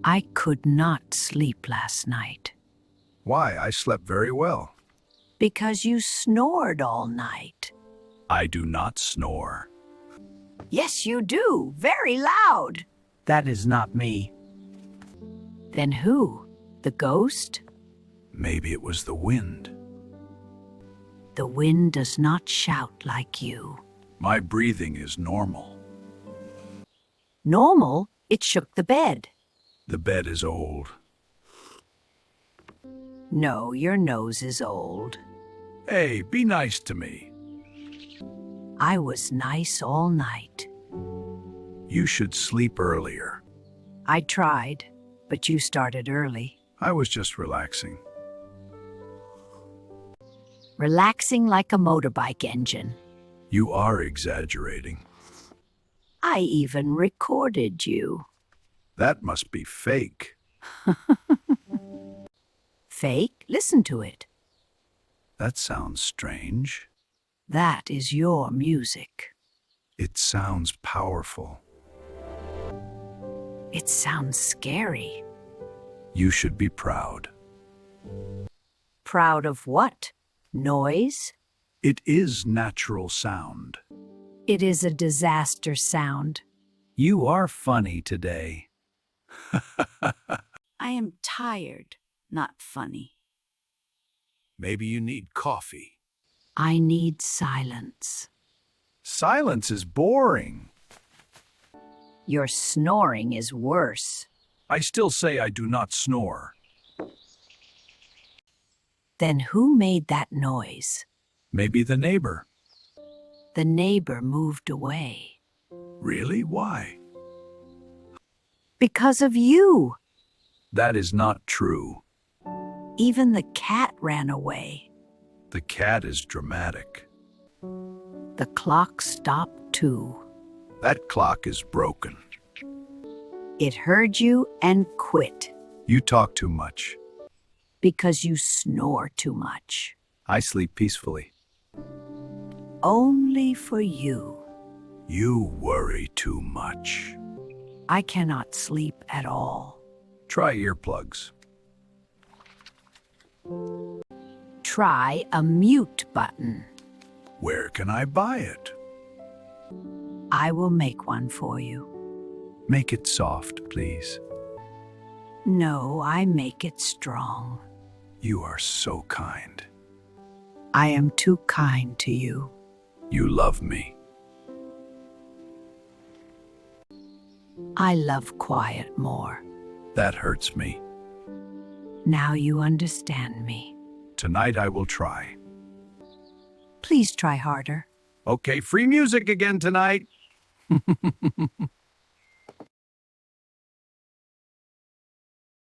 I could not sleep last night Why, I slept very well. because you snored all night. I do not snore. Yes, you do, very loud. That is not me. Then who? The ghost? Maybe it was the wind. The wind does not shout like you. My breathing is normal. Normal, it shook the bed. The bed is old. No, your nose is old. Hey, be nice to me. I was nice all night. You should sleep earlier. I tried, but you started early. I was just relaxing. Relaxing like a motorbike engine. You are exaggerating. I even recorded you. That must be fake. Fake? Listen to it. That sounds strange. That is your music. It sounds powerful. It sounds scary. You should be proud. Proud of what? Noise? It is natural sound. It is a disaster sound. You are funny today. I am tired, not funny. Maybe you need coffee. I need silence. Silence is boring. Your snoring is worse. I still say I do not snore. Then who made that noise? Maybe the neighbor. The neighbor moved away. Really? Why? Because of you. That is not true. Even the cat ran away. The cat is dramatic. The clock stopped too. That clock is broken. It heard you and quit You talk too much. because you snore too much. I sleep peacefully. Only for you. You worry too much. I cannot sleep at all. Try earplugs. Try a mute button. Where can I buy it? I will make one for you. Make it soft, please. No, I make it strong. You are so kind. I am too kind to you. You love me. I love quiet more. That hurts me. Now you understand me. Tonight I will try. Please try harder. Okay, free music again tonight.